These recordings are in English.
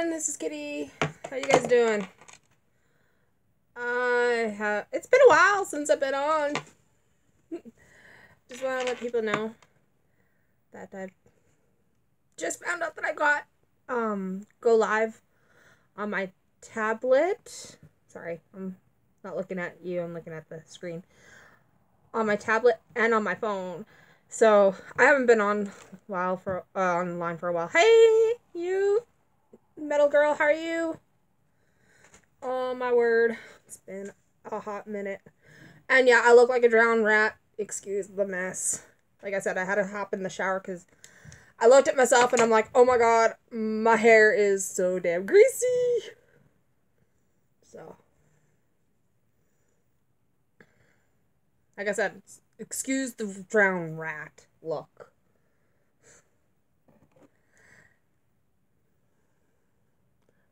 everyone, this is Kitty. How you guys doing? It's been a while since I've been on. Just want to let people know that I've just found out that I got go live on my tablet. Sorry, I'm not looking at you, I'm looking at the screen. On my tablet and on my phone. So I haven't been online for a while. Hey, you metal girl, how are you? Oh my word, it's been a hot minute. And yeah, I look like a drowned rat. Excuse the mess. Like I said, I had to hop in the shower because I looked at myself and I'm like, oh my god, my hair is so damn greasy. So, like I said, excuse the drowned rat look.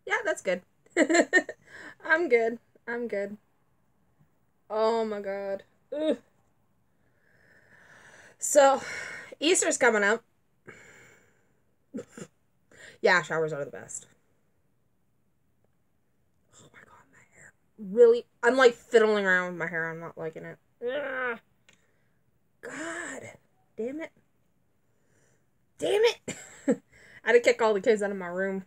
Yeah, that's good. I'm good. I'm good. Oh my god. Ugh. So, Easter's coming up. Yeah, showers are the best. Oh my god, my hair. Really? I'm like fiddling around with my hair. I'm not liking it. Ugh. God. Damn it. Damn it. I had to kick all the kids out of my room.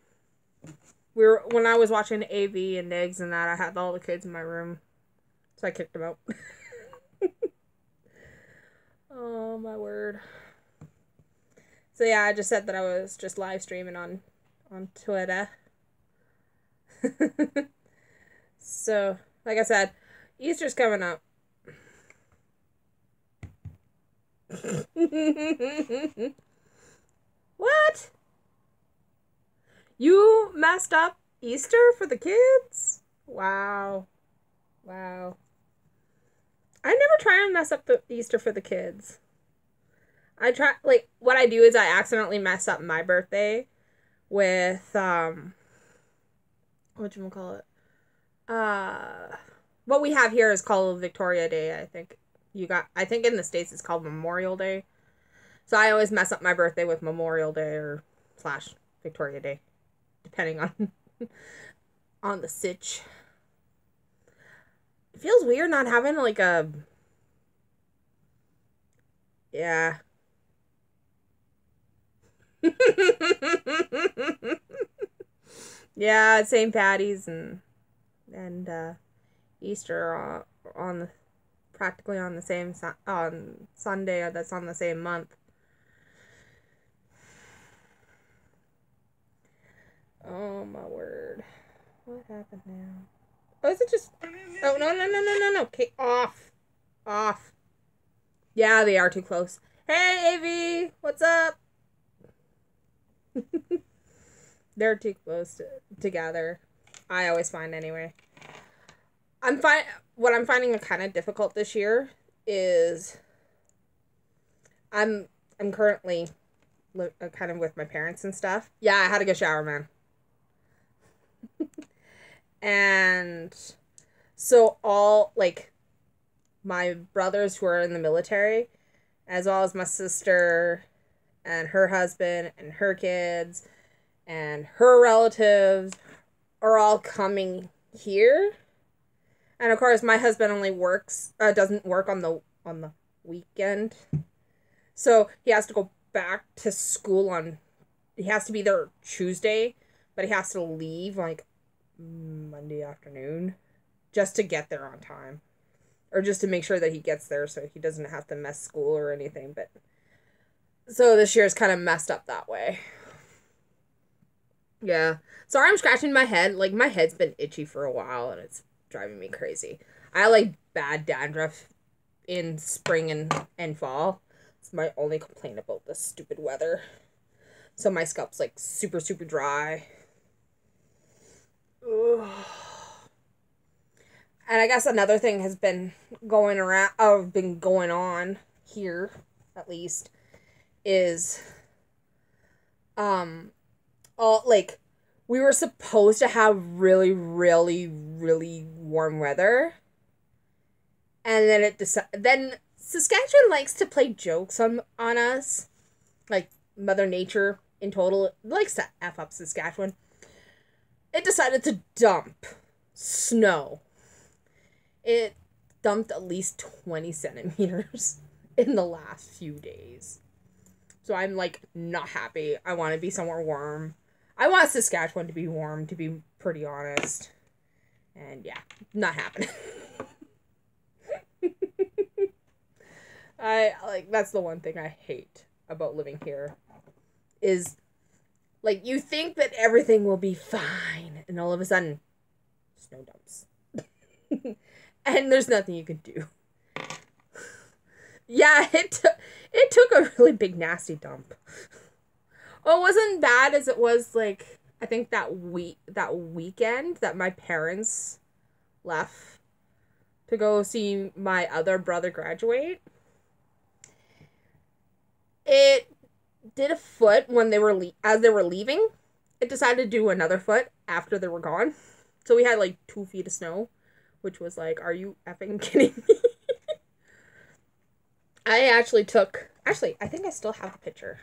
When I was watching AV and Eggs and that, I had all the kids in my room. So I kicked them out. Oh my word. So yeah, I just said that I was just live streaming on Twitter. So, like I said, Easter's coming up. What? You messed up Easter for the kids? Wow. Wow. I never try and mess up the Easter for the kids. I try, like, what I do is I accidentally mess up my birthday with, whatchamacallit? What we have here is called Victoria Day, I think. I think in the States it's called Memorial Day. So I always mess up my birthday with Memorial Day or / Victoria Day, depending on, on the sitch. It feels weird not having, like, a... Yeah. Yeah, St. Patty's and Easter are practically on the same on Sunday. That's on the same month. Oh my word! What happened now? Oh, is it just? Oh no! Okay, off. Yeah, they are too close. Hey, AV, what's up? They're too close together. I always find anyway. What I'm finding kind of difficult this year is I'm currently kind of with my parents and stuff. Yeah, I had a good shower, man. And so all, like, my brothers who are in the military, as well as my sister and her husband and her kids and her relatives are all coming here. And of course my husband only doesn't work on the weekend. So he has to go back to school he has to be there Tuesday, but he has to leave like Monday afternoon just to get there on time. Or just to make sure that he gets there so he doesn't have to mess school or anything. But so this year's kind of messed up that way. Yeah. Sorry, I'm scratching my head. Like, my head's been itchy for a while and it's driving me crazy. I have, like, bad dandruff in spring and fall. It's my only complaint about this stupid weather. So my scalp's, like, super, super dry. Ugh. And I guess another thing has been going on here, at least, is, we were supposed to have really, really, really warm weather. And then then Saskatchewan likes to play jokes on us. Like, Mother Nature in total likes to F up Saskatchewan. it decided to dump snow. It dumped at least 20 centimeters in the last few days. So I'm like not happy. I want to be somewhere warm. I want Saskatchewan to be warm, to be pretty honest. And yeah, not happening. That's the one thing I hate about living here is like you think that everything will be fine and all of a sudden snow dumps. And there's nothing you can do. Yeah, it took a really big nasty dump. Oh, it wasn't bad as it was like I think that weekend that my parents left to go see my other brother graduate. It did a foot when they were as they were leaving. It decided to do another foot after they were gone. So we had like 2 feet of snow, which was like, are you effing kidding me? I think I still have the picture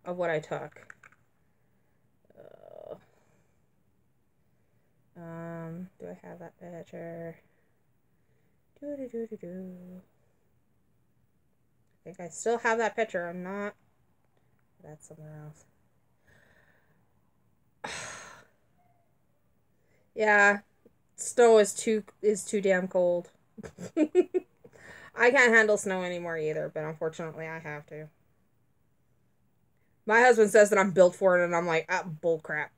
of what I took. Do I have that picture? I think I still have that picture. I'm not. That's somewhere else. Yeah, snow is too damn cold. I can't handle snow anymore either, but unfortunately I have to. My husband says that I'm built for it, and I'm like, bull crap.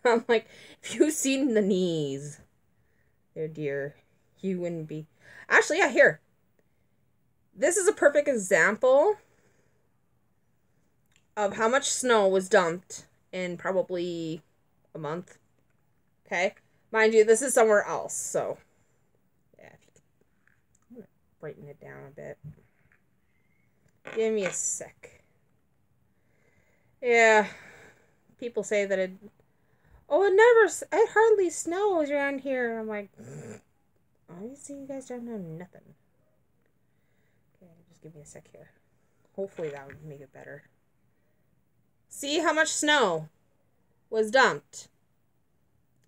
I'm like, if you've seen the knees, oh dear, you wouldn't be. Actually, yeah, here. This is a perfect example of how much snow was dumped in probably a month. Okay? Mind you, this is somewhere else, so. Yeah. I'm going to brighten it down a bit. Give me a sec. Yeah. People say that it hardly snows around here. I'm like, obviously you guys don't know nothing. Okay, just give me a sec here. Hopefully that would make it better. See how much snow was dumped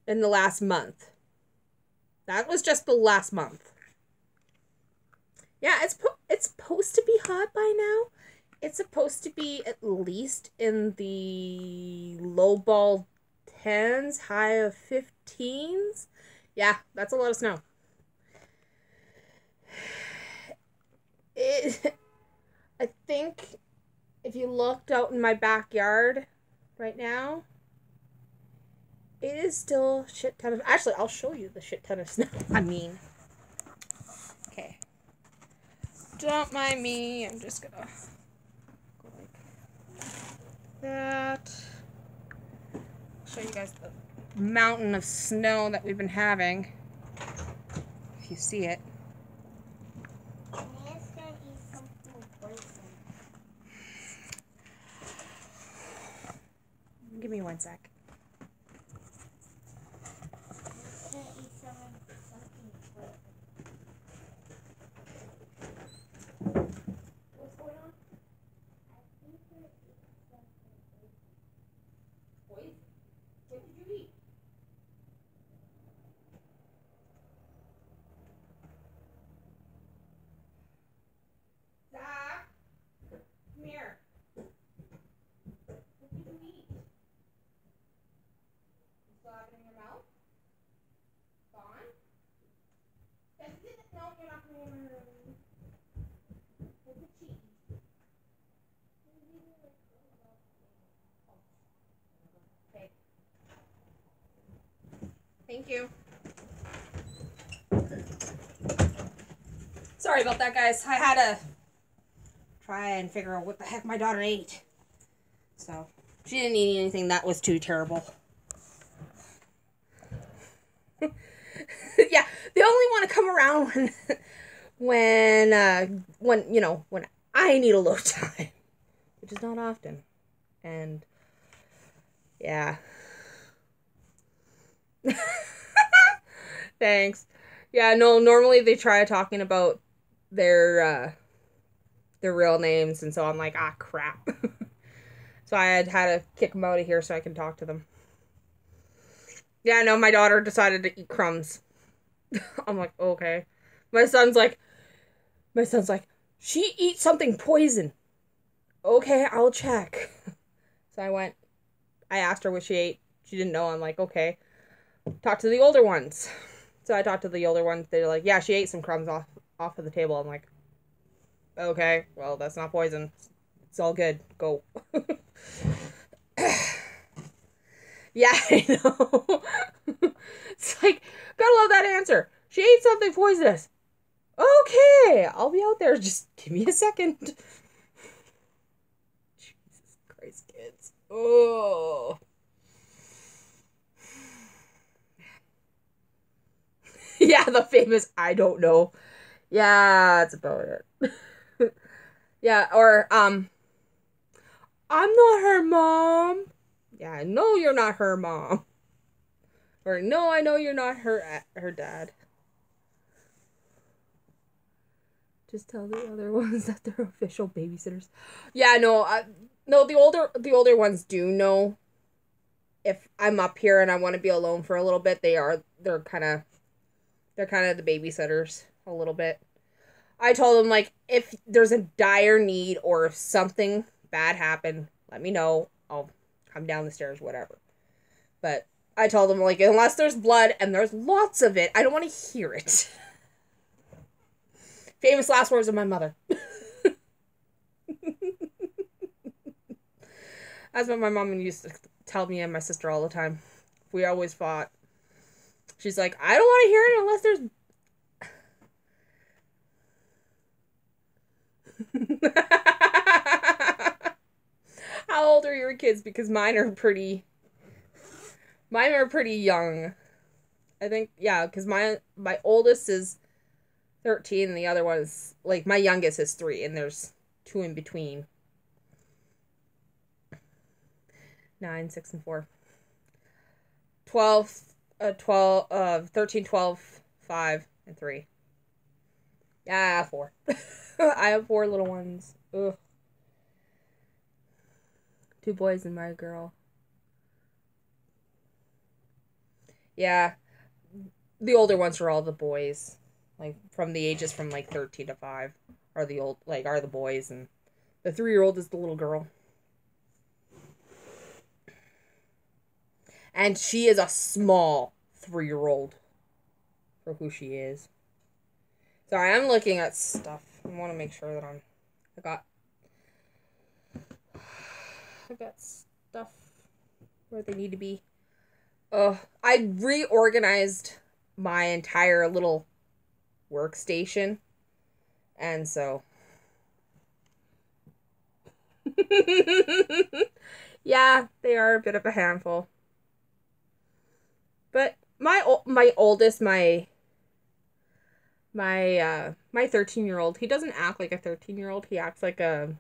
in the last month. That was just the last month. Yeah, it's supposed to be hot by now. It's supposed to be at least in the low ball 10s, high of 15s. Yeah, that's a lot of snow. I think if you looked out in my backyard right now, it is still shit ton of... Actually, I'll show you the shit ton of snow. I mean... Okay. Don't mind me. I'm just gonna go like that. Show you guys the mountain of snow that we've been having. If you see it. Give me one sec. What's going on? Poison? What did you eat? Zach, come here. What did you eat? You still have it in your mouth? Gone? No, you're not going to. What's the cheese? Okay. Thank you. Sorry about that, guys. I had to try and figure out what the heck my daughter ate. So, she didn't eat anything that was too terrible. Yeah, they only want to come around when I need a low time, which is not often. And yeah. Thanks. Yeah, no, normally they try talking about their real names, and so I'm like, crap. So I had to kick them out of here so I can talk to them. Yeah, no, my daughter decided to eat crumbs. I'm like, okay. My son's like, my son's like, she eats something poison. Okay, I'll check. So I asked her what she ate. She didn't know. I'm like, okay. Talk to the older ones. So I talked to the older ones. They're like, yeah, she ate some crumbs off of the table. I'm like, okay, well, that's not poison. It's all good. Go. Yeah, I know. It's like, gotta love that answer. She ate something poisonous. Okay, I'll be out there. Just give me a second. Jesus Christ, kids. Oh. Yeah, the famous I don't know. Yeah, that's about it. Yeah, or I'm not her mom. Yeah, I know you're not her mom. Or no, I know you're not her dad. Just tell the other ones that they're official babysitters. Yeah, no, no, the older ones do know if I'm up here and I want to be alone for a little bit. They're kind of the babysitters a little bit. I told them like if there's a dire need or if something bad happened, let me know. I'll come down the stairs, whatever. But I told them like unless there's blood and there's lots of it, I don't want to hear it. Famous last words of my mother. That's what my mom used to tell me and my sister all the time. We always fought. She's like, I don't want to hear it unless there's. How old are your kids? Because mine are pretty young. I think yeah, because my oldest is 13, and the other one is like my youngest is 3, and there's 2 in between. 9, 6, and 4. 12, 13, 12, 5, and 3. Yeah, 4. I have 4 little ones. Ugh. 2 boys and my girl. Yeah, the older ones are all the boys. Like from the ages from like 13 to 5 are the boys, and the 3-year-old is the little girl. And she is a small 3-year-old for who she is. Sorry, I'm looking at stuff. I want to make sure that I got stuff where they need to be. I reorganized my entire little workstation, and so yeah, they are a bit of a handful. But my oldest, my 13-year-old, he doesn't act like a 13-year-old. He acts like a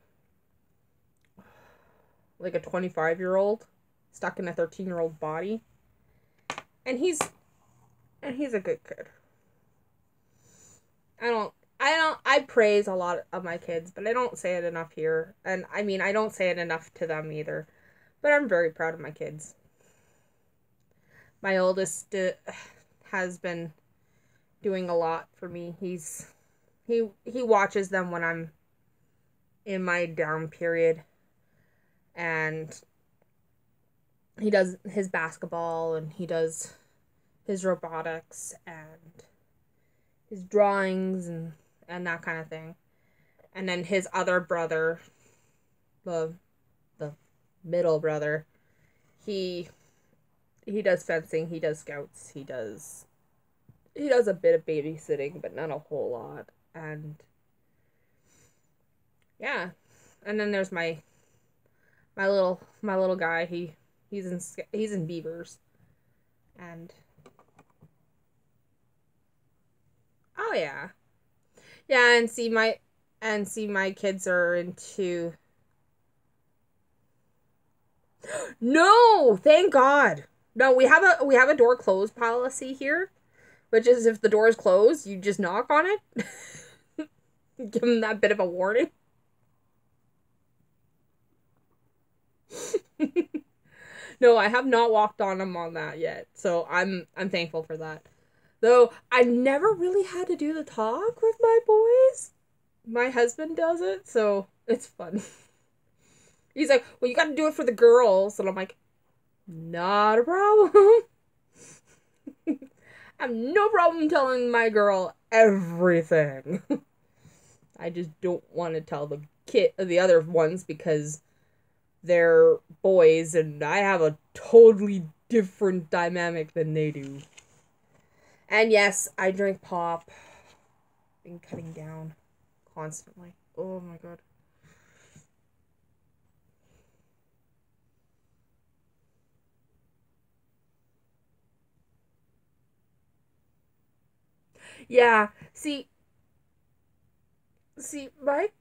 25-year-old stuck in a 13-year-old body. And he's a good kid. I praise a lot of my kids, but I don't say it enough here. And I mean, I don't say it enough to them either. But I'm very proud of my kids. My oldest has been doing a lot for me. He watches them when I'm in my down period, and he does his basketball, and he does his robotics and his drawings and that kind of thing. And then his other brother, the middle brother, he does fencing, he does scouts, he does a bit of babysitting, but not a whole lot. And yeah. And then there's my little guy. He's in Beavers. And oh yeah. Yeah, and see my kids are into. No, thank God. No, we have a door closed policy here, which is if the door is closed, you just knock on it. Give them that bit of a warning. No, I have not walked on him on that yet. So I'm thankful for that. Though I never really had to do the talk with my boys. My husband does it, so it's fun. He's like, "Well, you got to do it for the girls." And I'm like, "Not a problem." I have no problem telling my girl everything. I just don't want to tell the other ones because they're boys and I have a totally different dynamic than they do. And yes, I drink pop. Been cutting down constantly. Oh my god. Yeah, Mike.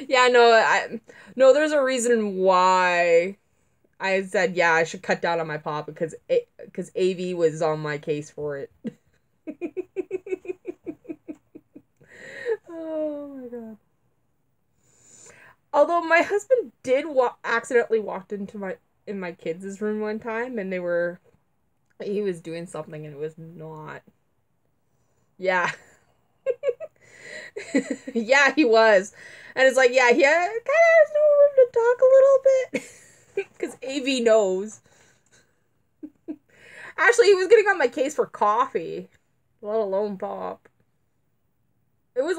Yeah, no, there's a reason why I said yeah, I should cut down on my pop because AV was on my case for it. Oh my god. Although my husband did accidentally walked into my kids' room one time and he was doing something and it was not. Yeah. Yeah, he was. And it's like, yeah, he kind of has no room to talk a little bit. Because AV knows. Actually, he was getting on my case for coffee, let alone pop. It was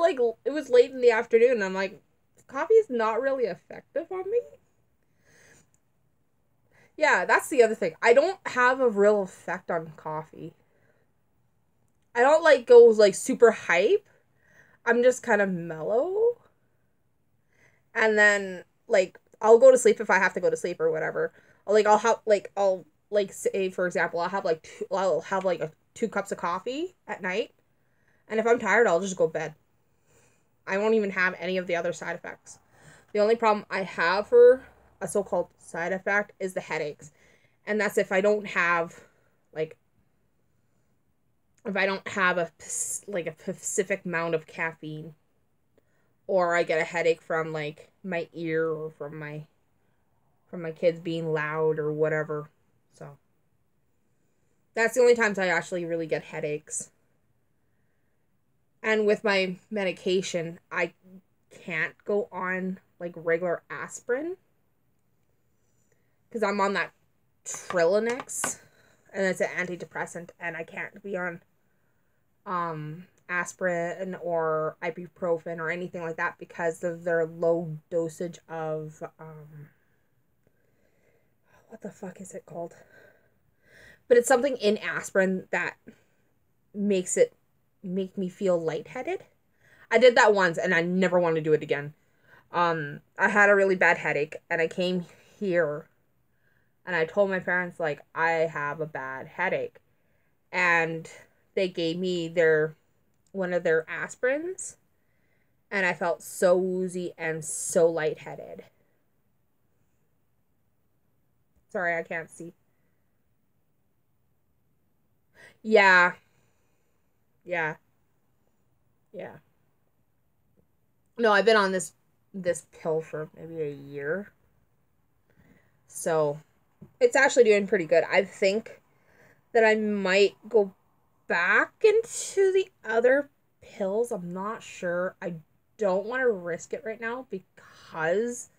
late in the afternoon, and I'm like, coffee is not really effective on me. Yeah, that's the other thing. I don't have a real effect on coffee. I don't like go like super hype. I'm just kind of mellow. And then like I'll go to sleep if I have to go to sleep or whatever. I'll like say for example, I'll have like 2 cups of coffee at night. And if I'm tired, I'll just go to bed. I won't even have any of the other side effects. The only problem I have for a so-called side effect is the headaches. And that's like if I don't have a specific amount of caffeine or I get a headache from like my ear or from my kids being loud or whatever. So that's the only times I actually really get headaches. And with my medication, I can't go on like regular aspirin because I'm on that Trilonex and it's an antidepressant and I can't be on aspirin or ibuprofen or anything like that because of their low dosage of what the fuck is it called? But it's something in aspirin that makes it make me feel lightheaded. I did that once and I never want to do it again. I had a really bad headache and I came here and I told my parents like I have a bad headache and they gave me one of their aspirins and I felt so woozy and so lightheaded. Sorry, I can't see. Yeah, yeah, yeah. No, I've been on this pill for maybe a year. So, it's actually doing pretty good. I think that I might go back into the other pills. I'm not sure. I don't want to risk it right now because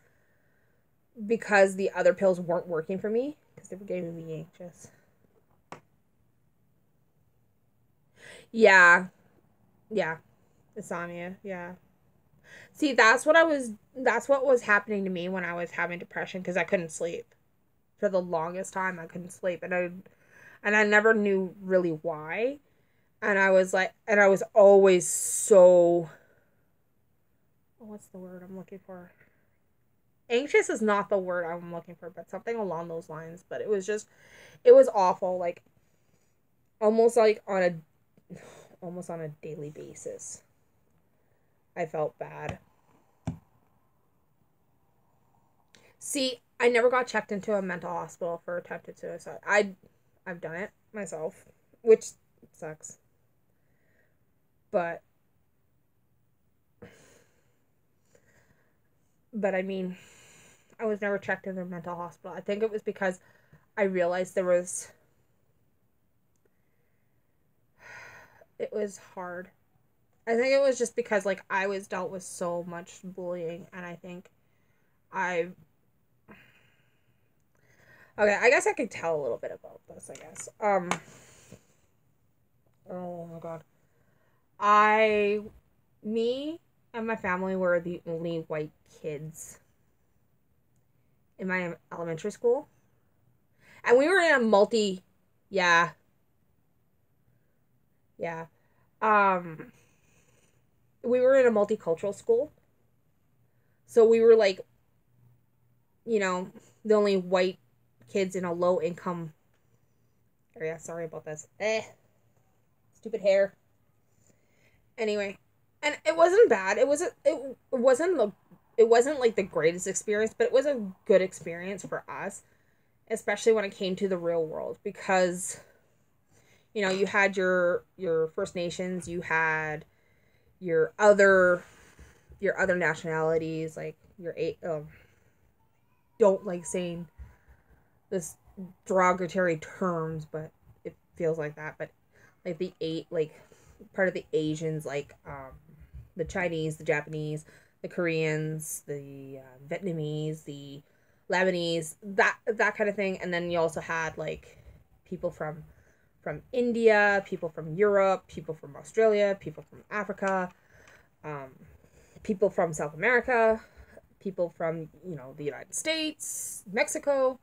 the other pills weren't working for me because they were getting me anxious. Yeah, yeah, insomnia. Yeah. See, that's what was happening to me when I was having depression because I couldn't sleep. For the longest time I couldn't sleep and I never knew really why. And I was always so what's the word I'm looking for? Anxious is not the word I'm looking for, but something along those lines. But it was awful, like almost like on almost on a daily basis. I felt bad. See, I never got checked into a mental hospital for attempted suicide. I've done it myself, which sucks. But But I mean, I was never checked in a mental hospital. I think it was because I realized it was hard. I think it was just because, like, I was dealt with so much bullying, and I think I. Okay, I guess I could tell a little bit about this, I guess. Oh my god. I. Me and my family were the only white kids in my elementary school. And we were in a multi. Yeah, yeah. Um, we were in a multicultural school. So we were like, you know, the only white kids in a low income area. Sorry about this. Stupid hair. Anyway, and it wasn't bad. It wasn't like the greatest experience, but it was a good experience for us, especially when it came to the real world, because you had your First Nations, you had your other nationalities, like your eight don't like saying this derogatory terms, but it feels like that. But like the eight, like part of the Asians, like the Chinese, the Japanese, the Koreans, the Vietnamese, the Lebanese, that kind of thing. And then you also had like people from India, people from Europe, people from Australia, people from Africa, um, people from South America, people from the United States, Mexico,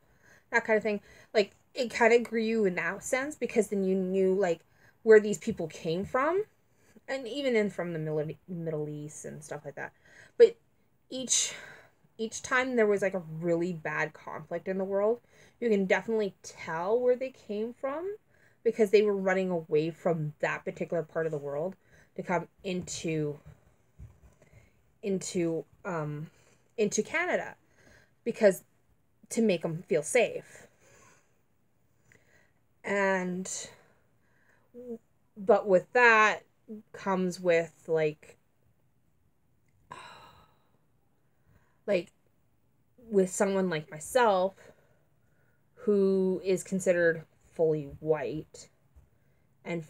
that kind of thing. Like it kind of grew in that sense because then you knew like where these people came from, and even in from the Middle East and stuff like that. But each time there was like a really bad conflict in the world, you can definitely tell where they came from because they were running away from that particular part of the world to come into Canada because to make them feel safe. And but with that comes with like with someone like myself who is considered fully white and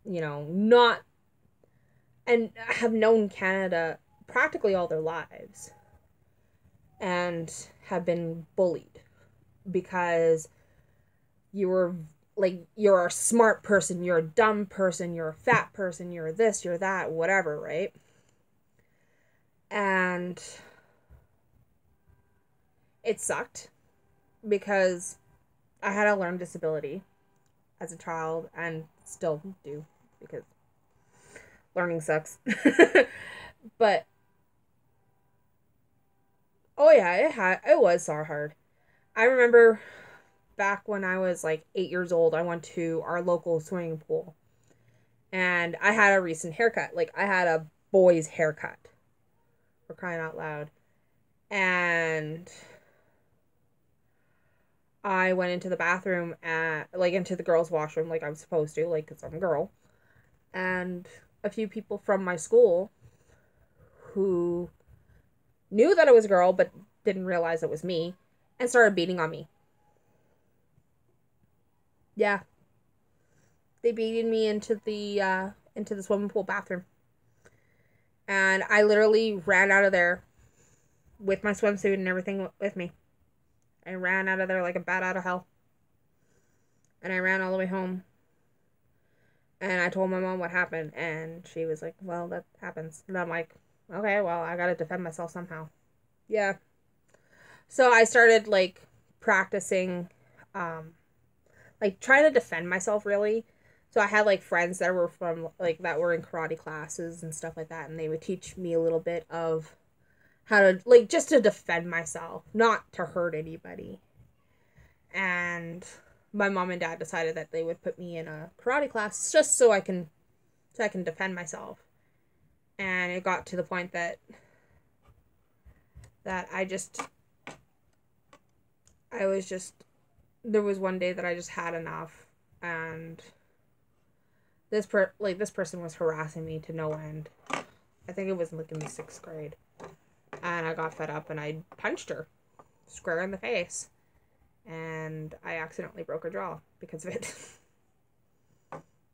not and have known Canada practically all their lives and have been bullied because you're a smart person, you're a dumb person, you're a fat person, you're this, you're that, whatever, right? And it sucked because I had a learning disability as a child and still do because learning sucks. But oh yeah, it was so hard. I remember back when I was like 8 years old, I went to our local swimming pool and I had a recent haircut. Like I had a boy's haircut, for crying out loud. And I went into the bathroom into the girls' washroom like I was supposed to, like, because I'm a girl. And a few people from my school who knew that I was a girl but didn't realize it was me and started beating on me. Yeah. They beated me into the swimming pool bathroom. And I literally ran out of there with my swimsuit and everything with me. I ran out of there like a bat out of hell. And I ran all the way home. And I told my mom what happened. And she was like, well, that happens. And I'm like, okay, well, I gotta defend myself somehow. Yeah. So I started, like, practicing, like, trying to defend myself, really. So I had, like, friends that were that were in karate classes and stuff like that. And they would teach me a little bit of how to, like, just to defend myself, not to hurt anybody. And my mom and dad decided that they would put me in a karate class just so I can defend myself. And it got to the point that there was one day that I just had enough, and this person was harassing me to no end. I think it was like in the 6th grade. And I got fed up and I punched her square in the face. And I accidentally broke her jaw because of it.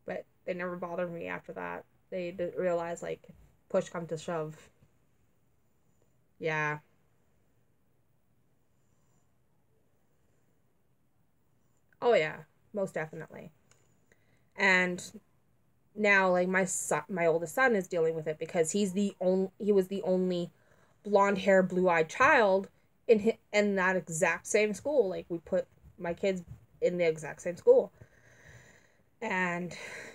But they never bothered me after that. They didn't realize, like, push come to shove. Yeah. Oh, yeah. Most definitely. And now, like, my oldest son is dealing with it because he was the only blonde hair, blue eyed child in that exact same school. Like, we put my kids in the exact same school. And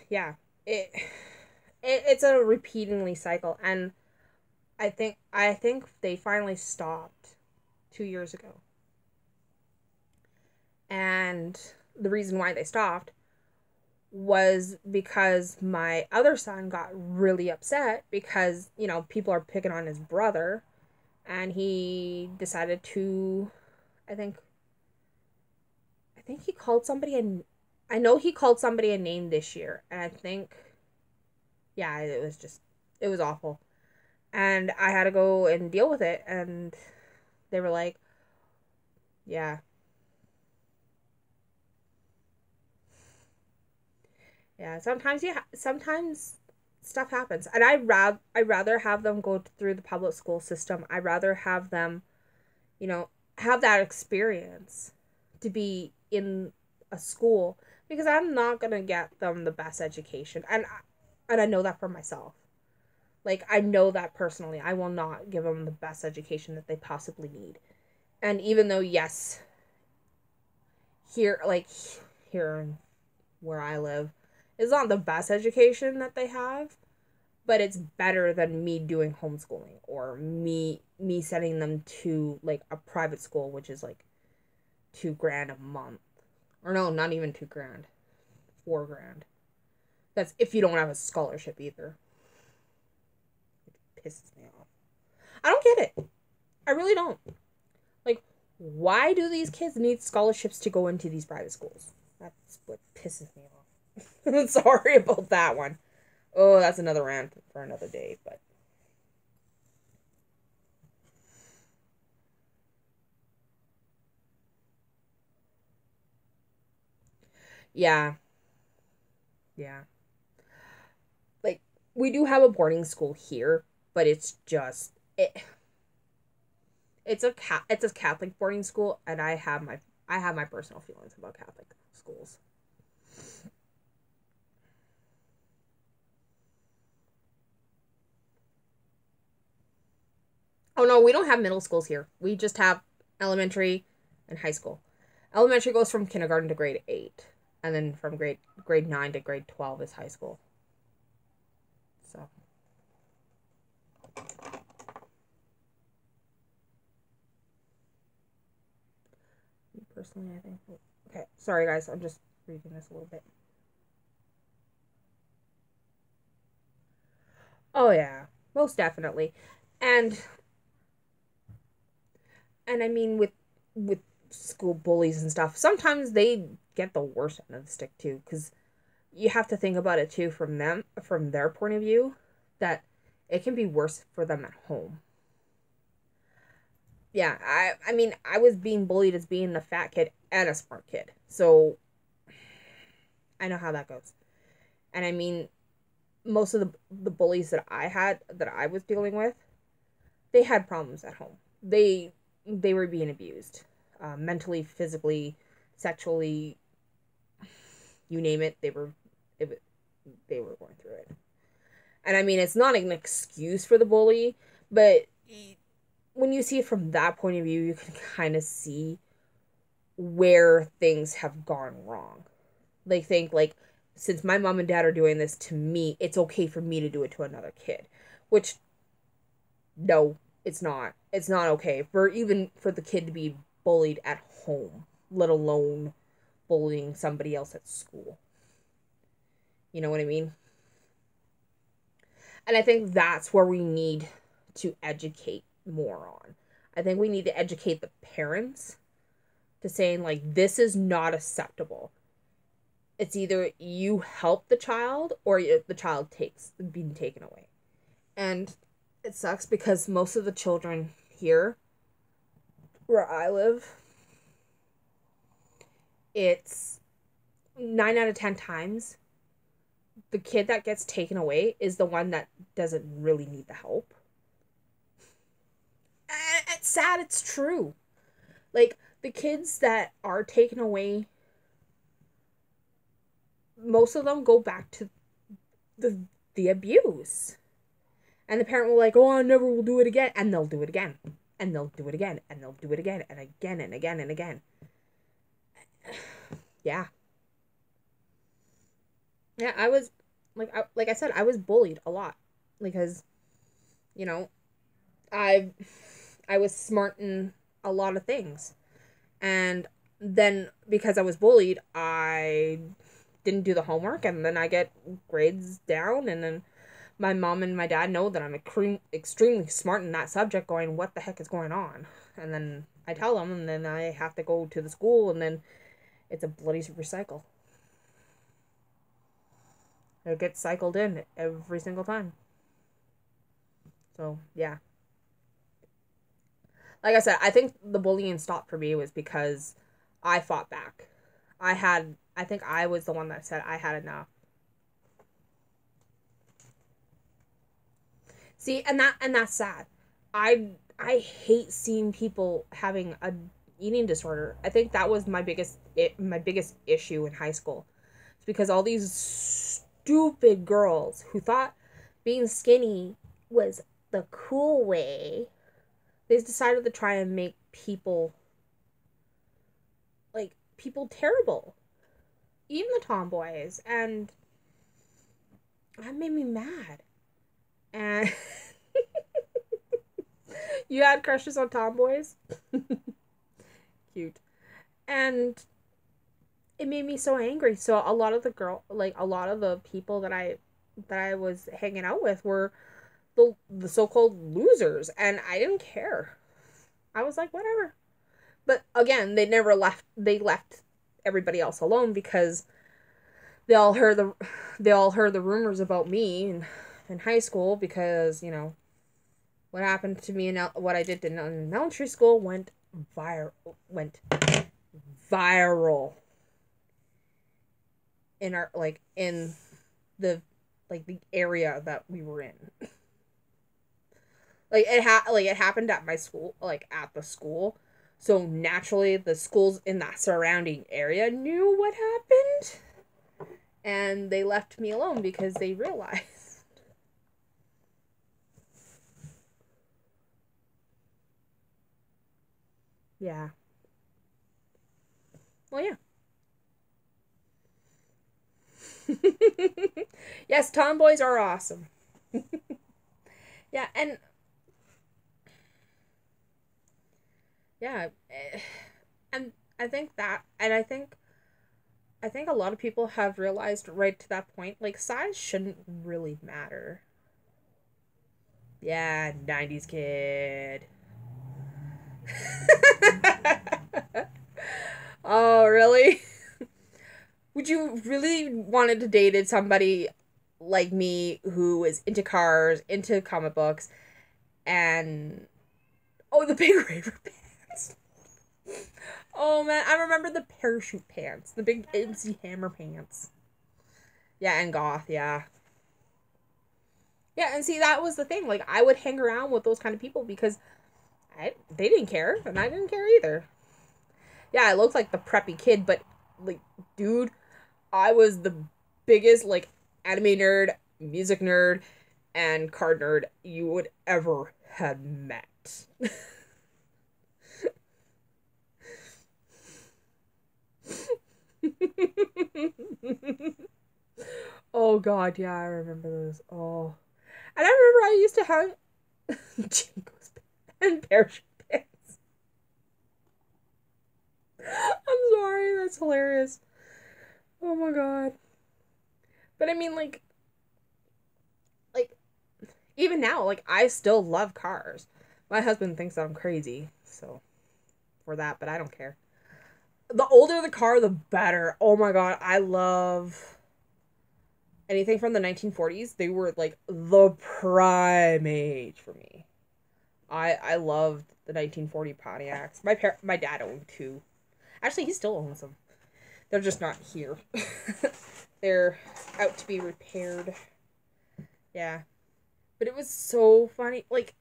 yeah, it's a repeatingly cycle, and I think they finally stopped 2 years ago. And the reason why they stopped was because my other son got really upset because, people are picking on his brother, and he decided to, I think he called somebody I know he called somebody a name this year, and I think, yeah, it was awful. And I had to go and deal with it, and they were like, yeah, yeah. Sometimes stuff happens, and I rather have them go through the public school system. I rather have them, you know, have that experience to be in a school, because I'm not gonna get them the best education, and I know that for myself. Like, I know that personally. I will not give them the best education that they possibly need. And even though, yes, here, like, here where I live, is not the best education that they have, but it's better than me doing homeschooling, or me sending them to, like, a private school, which is like 2 grand a month. Or no, not even 2 grand. 4 grand. That's if you don't have a scholarship either. It pisses me off. I don't get it. I really don't. Like, why do these kids need scholarships to go into these private schools? That's what pisses me off. Sorry about that one. Oh, that's another rant for another day, but yeah, yeah. Like, we do have a boarding school here, but it's a Catholic boarding school, and I have my personal feelings about Catholic schools. Oh no, we don't have middle schools here. We just have elementary and high school. Elementary goes from kindergarten to grade 8, and then from grade 9 to grade 12 is high school. So, personally, I think. Okay, sorry guys, I'm just reading this a little bit. Oh yeah, most definitely. And I mean, with school bullies and stuff, sometimes they get the worst end of the stick too, because you have to think about it too from their point of view, that it can be worse for them at home. Yeah, I mean, I was being bullied as being the fat kid and a smart kid, so I know how that goes. And I mean, most of the bullies that I was dealing with, they had problems at home. They were being abused, mentally, physically, sexually, you name it. It, they were going through it. And I mean, it's not an excuse for the bully, but when you see it from that point of view, you can kind of see where things have gone wrong. They think, like, since my mom and dad are doing this to me, it's okay for me to do it to another kid, which, no, it's not. It's not okay for the kid to be bullied at home, let alone bullying somebody else at school. You know what I mean? And I think that's where we need to educate more on. I think we need to educate the parents to saying, like, this is not acceptable. It's either you help the child, or the child takes being taken away. And it sucks because most of the children here where I live, it's 9 out of 10 times the kid that gets taken away is the one that doesn't really need the help. And it's sad, it's true. Like, the kids that are taken away, most of them go back to the abuse. And the parent will like, oh, I never will do it again. And they'll do it again. And they'll do it again. And they'll do it again. And again and again and again. Yeah. Yeah, I was, like I said, I was bullied a lot. Because, you know, I I was smart in a lot of things. And then because I was bullied, I didn't do the homework, and then I get grades down, and then my mom and my dad know that I'm extremely smart in that subject, going, what the heck is going on? And then I tell them, and then I have to go to the school, and then it's a bloody recycle. It gets cycled in every single time. So, yeah. Like I said, I think the bullying stopped for me was because I fought back. I think I was the one that said I had enough. See, and that's sad. I hate seeing people having a eating disorder. I think that was my biggest issue in high school. It's because all these stupid girls who thought being skinny was the cool way, they decided to try and make people terrible. Even the tomboys, and that made me mad. And you had crushes on tomboys? Cute. And it made me so angry. So a lot of the people that I was hanging out with were the so-called losers, and I didn't care. I was like, whatever. But again, they left everybody else alone because they all heard the rumors about me in high school, because, what happened to me and what I did in elementary school went viral in our in the the area that we were in. It happened at my school, at the school. So naturally the schools in that surrounding area knew what happened, and they left me alone because they realized. Yeah. Well, yeah. Yes, tomboys are awesome. Yeah, yeah, and I think a lot of people have realized right to that point, size shouldn't really matter. Yeah, 90s kid. Oh, really? Would you really wanted to date somebody like me who is into cars, into comic books, and oh, the big raver pants. Oh man, I remember the parachute pants, the big MC Hammer pants. Yeah, and goth, yeah. Yeah, and see, that was the thing. I would hang around with those kind of people because they didn't care, and I didn't care either. Yeah, I looked like the preppy kid, but like, dude, I was the biggest anime nerd, music nerd, and card nerd you would ever had met. Oh god, yeah, I remember those. Oh, and I remember I used to have Jinkos and parachute pants. I'm sorry, that's hilarious. Oh my god. But I mean, like even now, I still love cars. My husband thinks that I'm crazy, so for that, but I don't care. The older the car, the better. Oh my god, I love anything from the 1940s, they were like the prime age for me. I loved the 1940 Pontiacs. My dad owned two. Actually, he still owns them. They're just not here. They're out to be repaired. Yeah. But it was so funny. Like,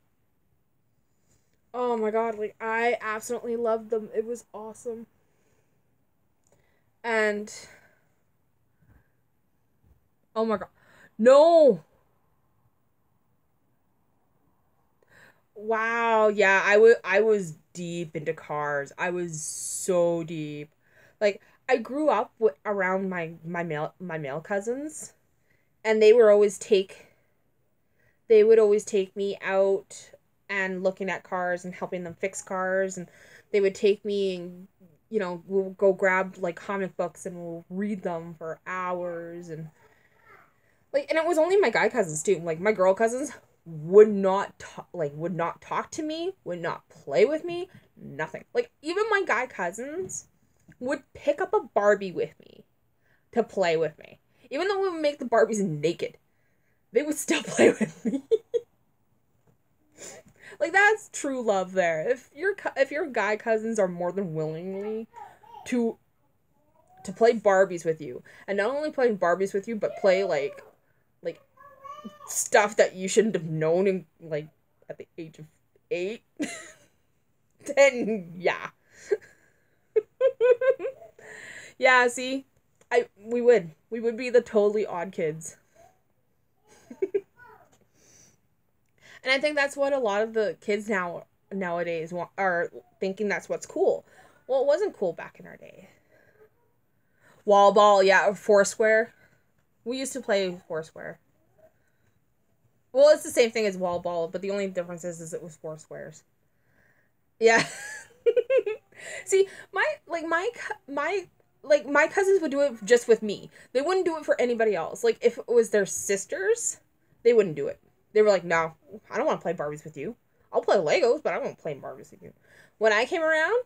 oh my god, like, I absolutely loved them. It was awesome. And, oh my god. No! Wow, yeah, I was deep into cars. I was so deep. Like, I grew up around my male cousins, and they would always take me out and looking at cars and helping them fix cars, and they would take me and we'll go grab like comic books and we'll read them for hours. And like, and it was only my guy cousins too. Like, my girl cousins would not talk to me, would not play with me, nothing. Like, even my guy cousins would pick up a Barbie with me to play with me. Even though we would make the Barbies naked, they would still play with me. Like, that's true love there. If your guy cousins are more than willingly to play Barbies with you, and not only playing Barbies with you, but play like stuff that you shouldn't have known in like at the age of 8, then yeah. Yeah, see, we would be the totally odd kids. And I think that's what a lot of the kids nowadays are thinking, that's what's cool. Well, it wasn't cool back in our day. Wall ball, yeah, Foursquare. We used to play Foursquare. Well, it's the same thing as wall ball, but the only difference is it was 4 squares. Yeah. See, my cousins would do it just with me. They wouldn't do it for anybody else. Like, if it was their sisters, they wouldn't do it. They were like, "No, I don't want to play Barbies with you. I'll play Legos, but I won't play Barbies with you." When I came around,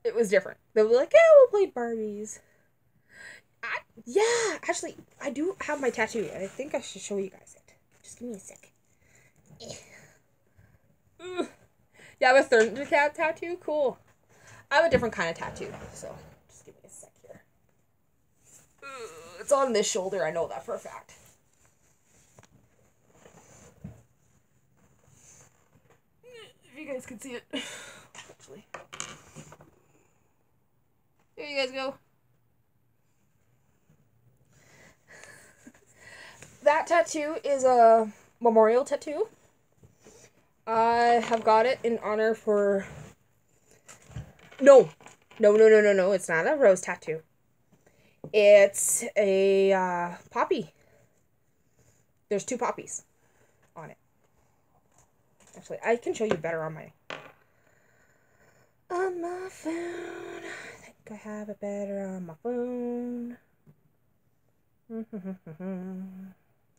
it was different. They were like, "Yeah, we'll play Barbies." Yeah, actually, I do have my tattoo. I think I should show you guys it. Just give me a sec. Yeah, I have a Thundercat tattoo. Cool. I have a different kind of tattoo, so just give me a sec here. It's on this shoulder. I know that for a fact. If you guys can see it, actually, there you guys go. That tattoo is a memorial tattoo. I have got it in honor for... No. It's not a rose tattoo. It's a poppy. There's 2 poppies on it. Actually, I can show you better on my phone. I think I have it better on my phone.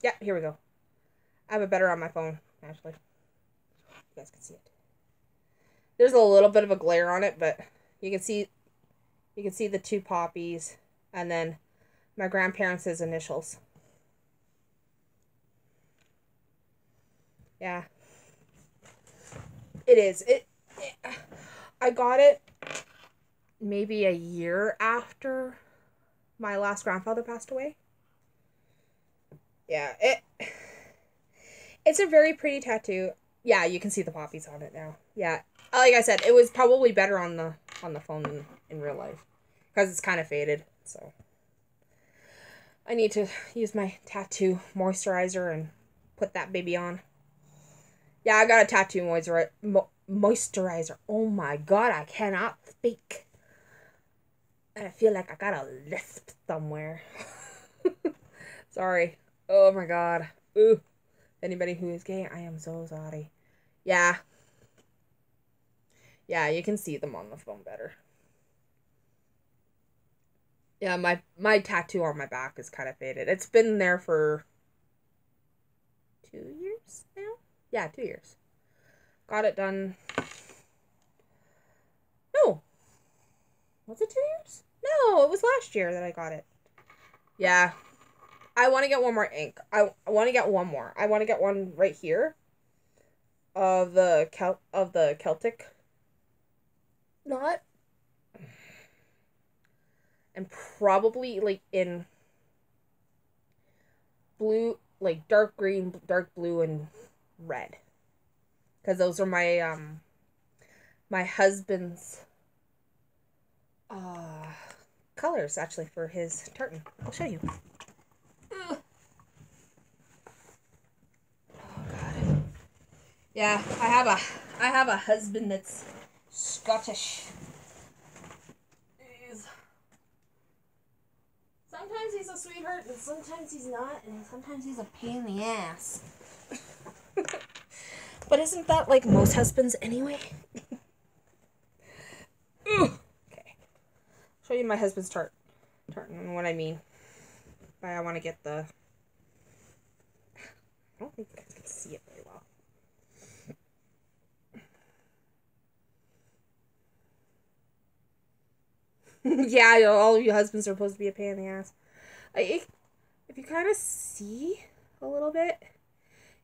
Yeah, here we go. I have it better on my phone, actually. You guys can see it. There's a little bit of a glare on it, but you can see the 2 poppies, and then my grandparents' initials. Yeah. It is. I got it maybe a year after my last grandfather passed away. Yeah, it's a very pretty tattoo. Yeah, you can see the poppies on it now. Yeah, like I said, it was probably better on the phone than in real life, because it's kind of faded. So I need to use my tattoo moisturizer and put that baby on. Yeah, I got a tattoo moisturizer. Oh my god, I cannot speak. And I feel like I got a lisp somewhere. Sorry. Oh my god. Ooh. Anybody who is gay, I am so sorry. Yeah. Yeah, you can see them on the phone better. Yeah, my tattoo on my back is kind of faded. It's been there for 2 years now? Yeah, 2 years. Got it done. No. Was it 2 years? No, it was last year that I got it. Yeah. I want to get one more ink. I want to get one more. I want to get one right here of the Celtic knot, and probably like in blue, like dark green, dark blue, and red, because those are my husband's colors actually for his tartan. I'll show you. Ugh. Oh god. Yeah, I have a husband that's Scottish. Sometimes he's a sweetheart, and sometimes he's not, and sometimes he's a pain in the ass. But isn't that like most husbands anyway? Okay. Show you my husband's tartan and what I mean by I want to get the... I don't think you guys can see it very well. Yeah, all of you husbands are supposed to be a pain in the ass. Like, if you kind of see a little bit,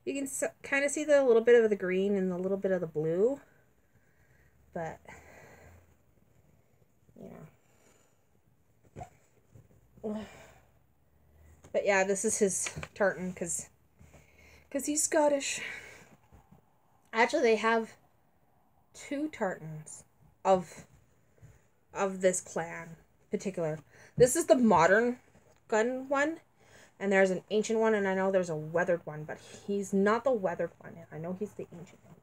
you can kind of see the little bit of the green and the little bit of the blue. But, you know. But yeah, this is his tartan because he's Scottish. Actually, they have 2 tartans of this clan particular. This is the modern gun one, and there's an ancient one, and I know there's a weathered one, but he's not the weathered one. I know he's the ancient one.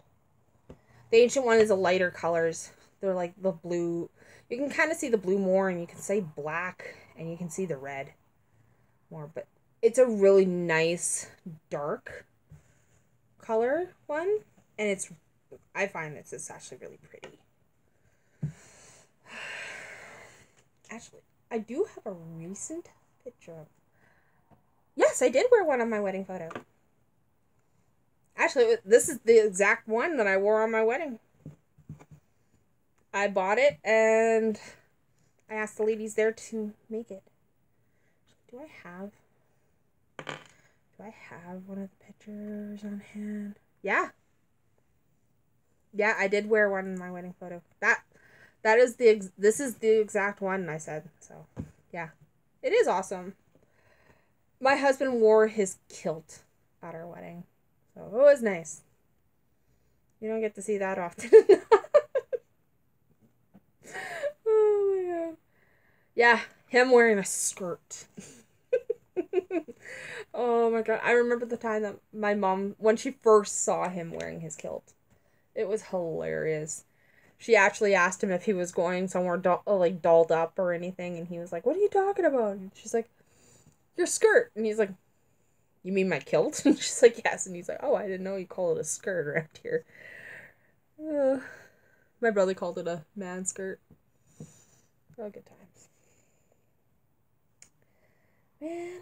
The ancient one is a lighter colors. They're like the blue. You can kind of see the blue more, and you can say black, and you can see the red more, but it's a really nice dark color one, and I find it's actually really pretty. Actually, I do have a recent picture. Yes, I did wear one on my wedding photo. Actually, this is the exact one that I wore on my wedding. I bought it, and I asked the ladies there to make it. Do I have one of the pictures on hand? Yeah. Yeah, I did wear one in my wedding photo. This is the exact one I said. So, yeah. It is awesome. My husband wore his kilt at our wedding. So, it was nice. You don't get to see that often. Oh my god. Yeah, him wearing a skirt. Oh my god. I remember the time that my mom, when she first saw him wearing his kilt. It was hilarious. She actually asked him if he was going somewhere dolled up or anything, and he was like, "What are you talking about?" And she's like, "Your skirt." And he's like, "You mean my kilt?" And she's like, "Yes." And he's like, "Oh, I didn't know you call it a skirt around here." My brother called it a man skirt. Oh, good times. Man.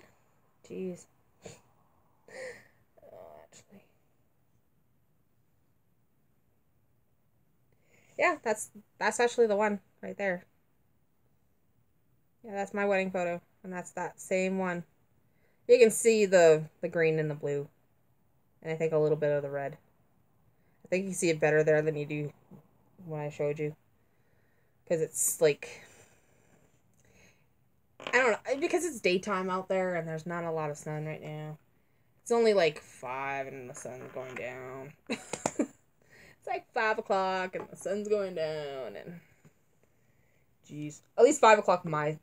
Jeez. Oh, actually. Yeah, that's actually the one right there. Yeah, that's my wedding photo, and that's that same one. You can see the green and the blue, and I think a little bit of the red. I think you see it better there than you do when I showed you, because it's like, I don't know, because it's daytime out there and there's not a lot of sun right now. It's only like 5 and the sun's going down. It's like 5 o'clock and the sun's going down, and jeez, at least 5 o'clock my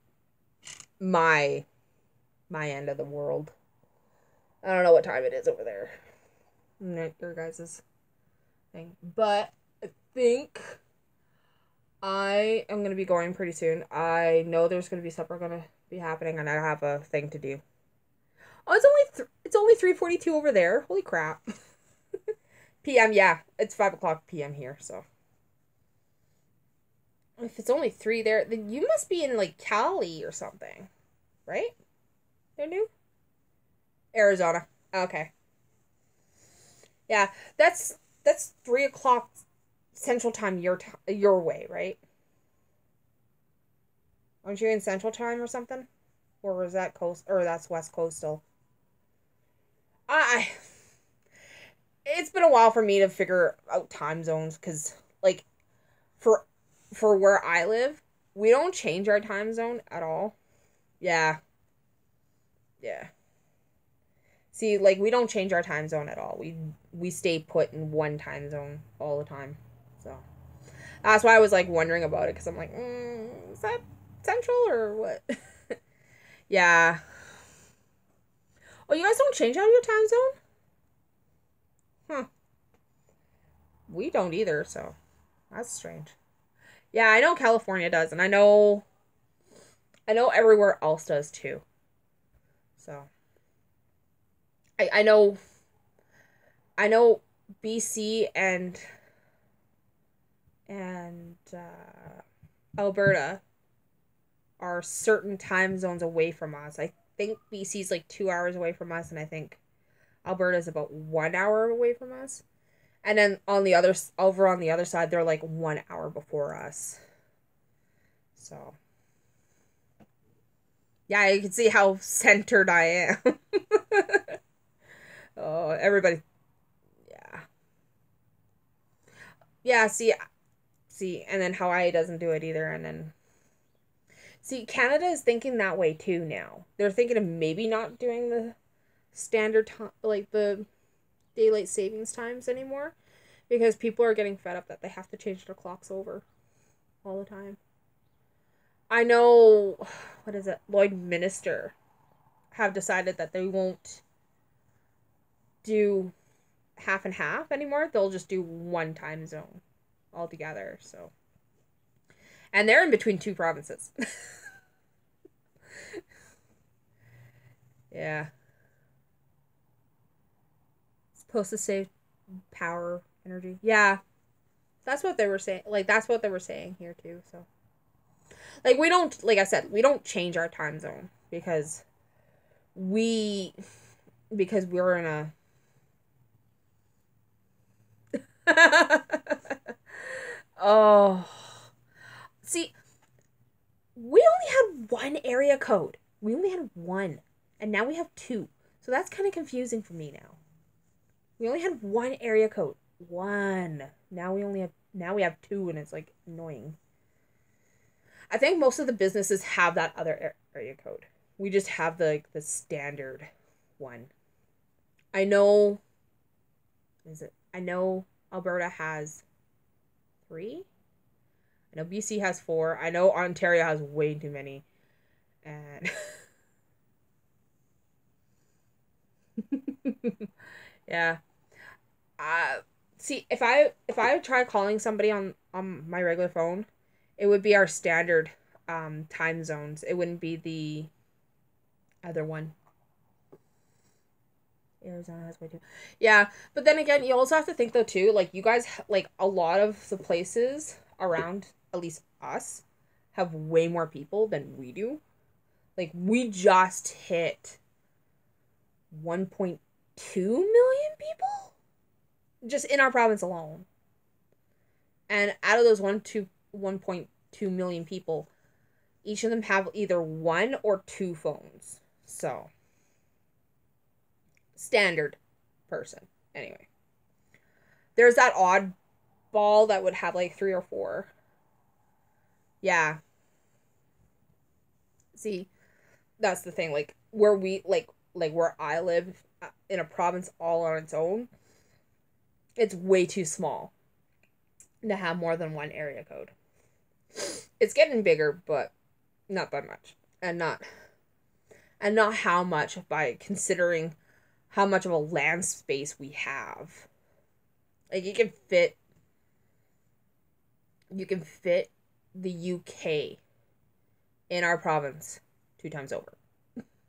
end of the world. I don't know what time it is over there. Not your guys' thing, but I think I am gonna be going pretty soon. I know there's gonna be supper gonna be happening, and I have a thing to do. Oh, it's only 3:42 over there. Holy crap. PM, yeah. It's 5 o'clock PM here, so. If it's only 3 there, then you must be in, like, Cali or something. Right? They're new? Arizona. Okay. Yeah, that's 3 o'clock Central Time your way, right? Aren't you in Central Time or something? Or is that that's West Coastal? I it's been a while for me to figure out time zones because, like, for where I live, we don't change our time zone at all. Yeah, yeah. See, like, we don't change our time zone at all. We stay put in one time zone all the time. So that's why I was like wondering about it because I'm like, is that central or what? Yeah. Oh, you guys don't change out your time zone? Huh. We don't either, so that's strange. Yeah, I know California does, and I know everywhere else does too. So I I know BC and Alberta are certain time zones away from us. I think BC's like 2 hours away from us, and I think Alberta's about 1 hour away from us. And then over on the other side, they're like 1 hour before us. So yeah, you can see how centered I am. Oh, everybody. Yeah. Yeah, see, and then Hawaii doesn't do it either, and then see, Canada is thinking that way too now. They're thinking of maybe not doing the standard time, like the daylight savings times anymore, because people are getting fed up that they have to change their clocks over all the time. I know, what is it? Lloydminster have decided that they won't do half and half anymore. They'll just do one time zone altogether. So, and they're in between two provinces. Yeah, it's supposed to save power, energy. Yeah, that's what they were saying. Like that's what they were saying here too. So, like we don't, like I said, we don't change our time zone we because we're in a oh, see, we only had one area code. We only had one, and now we have two. So that's kind of confusing for me now. We only had one area code. One. Now we have two, and it's like annoying. I think most of the businesses have that other area code. We just have the standard one. I know. Is it? I know Alberta has three. I know BC has four. I know Ontario has way too many. And yeah. See, if I try calling somebody on my regular phone, it would be our standard time zones. It wouldn't be the other one. Arizona has way too. Yeah, but then again, you also have to think though too, like you guys like a lot of the places around at least us have way more people than we do. Like we just hit 1.2 million people just in our province alone. And out of those 1.2 million people, each of them have either one or two phones. So, standard person. Anyway, there's that odd ball that would have like three or four. Yeah. See, that's the thing. Like where we like where I live in a province all on its own, it's way too small to have more than one area code. It's getting bigger, but not by much, and not how much by considering how much of a land space we have. Like you can fit the UK in our province 2 times over.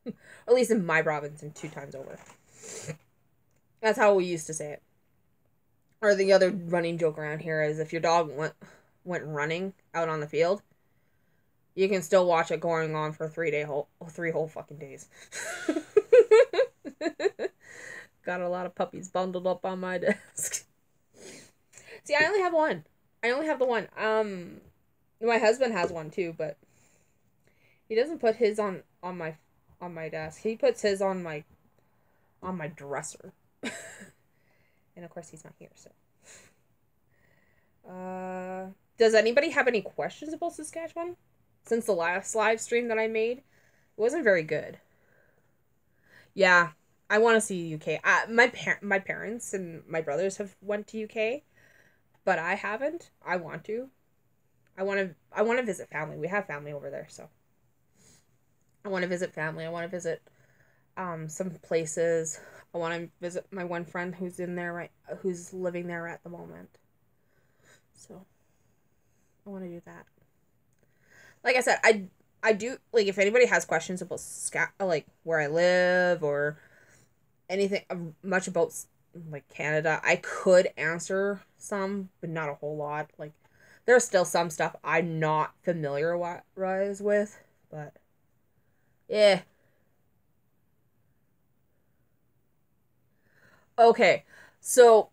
Or at least in my province and 2 times over. That's how we used to say it. Or the other running joke around here is if your dog went running out on the field, you can still watch it going on for 3 whole fucking days. Got a lot of puppies bundled up on my desk. See, I only have one. I only have the one. My husband has one too, but he doesn't put his on my desk. He puts his on on my dresser. And of course he's not here, so. Does anybody have any questions about Saskatchewan? Since the last live stream that I made, it wasn't very good. Yeah, I want to see UK. My parents and my brothers have went to UK, but I haven't. I want to. I want to visit family. We have family over there, so I want to visit family. I want to visit some places. I want to visit my one friend who's who's living there at the moment. So I want to do that. Like I said, I do, like, if anybody has questions about like where I live or anything much about like Canada, I could answer some, but not a whole lot. Like, there's still some stuff I'm not familiarized with, but yeah. Okay, so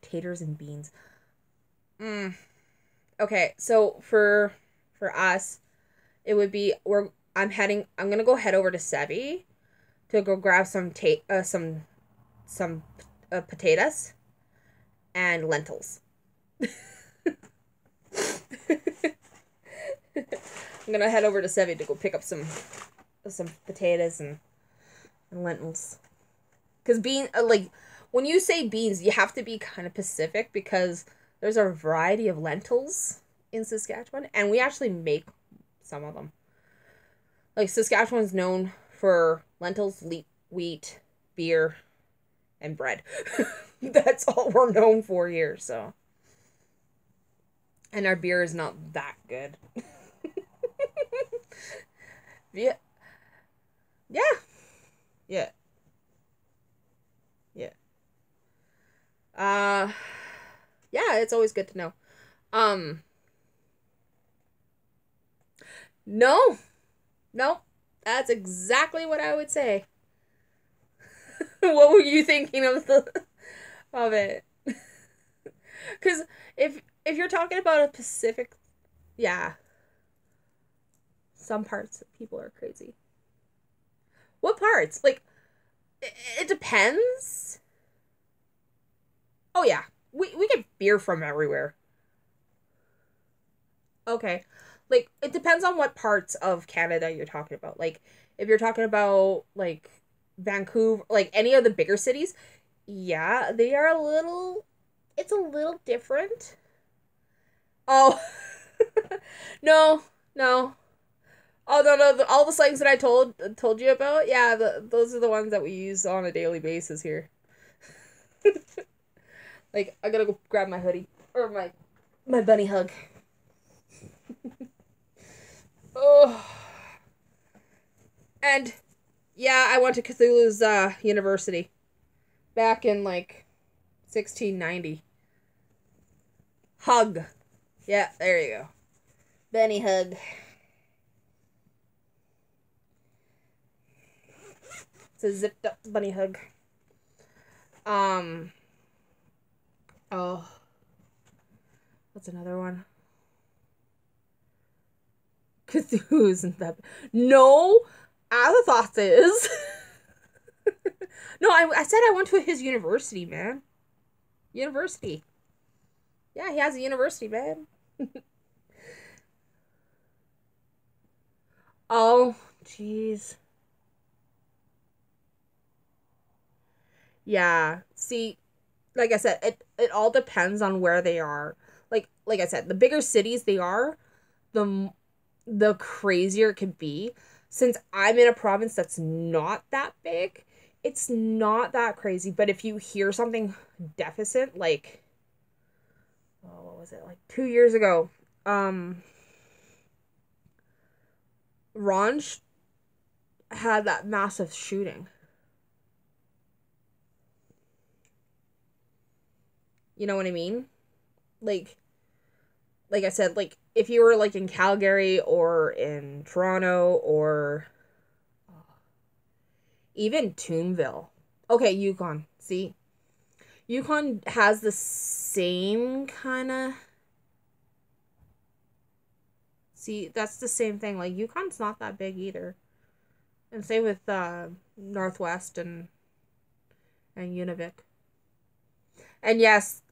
taters and beans. Okay, so for us, it would be I'm gonna go head over to Sevi to go grab some potatoes and lentils. I'm gonna head over to Sevi to go pick up some potatoes and lentils. Because like, when you say beans, you have to be kind of specific because there's a variety of lentils in Saskatchewan, and we actually make some of them. Like, Saskatchewan's known for lentils, wheat, beer, and bread. That's all we're known for here, so. And our beer is not that good. Yeah. Yeah. Yeah. Yeah. Yeah, it's always good to know. No. No. That's exactly what I would say. What were you thinking of it? Because if you're talking about a Pacific, yeah, some parts of people are crazy. What parts? Like, it depends. Oh yeah, we get beer from everywhere. Okay, like, it depends on what parts of Canada you're talking about. Like, if you're talking about like Vancouver, like any of the bigger cities, yeah, they are a little. It's a little different. Oh, no, no. Oh no, all the slangs that I told you about, yeah, those are the ones that we use on a daily basis here. Like, I gotta go grab my hoodie or my bunny hug. Oh, and yeah, I went to Cthulhu's university back in like 1690. Hug, yeah, there you go, bunny hug. It's a zipped up bunny hug. Oh, what's another one? Cthulhu isn't that. No, Azathoth is. No, I said I went to his university, man. University. Yeah, he has a university, man. Oh, jeez. Yeah. See, like I said, it all depends on where they are. Like I said, the bigger cities they are, the crazier it could be. Since I'm in a province that's not that big, it's not that crazy. But if you hear something deficit, like, oh, what was it? Like 2 years ago, Ranch had that massive shooting. You know what I mean? Like, like I said, like, if you were like in Calgary or in Toronto or even Toonville. Okay, Yukon. See? Yukon has the same kind of. See, that's the same thing. Like, Yukon's not that big either. And same with Northwest and Univik. And yes,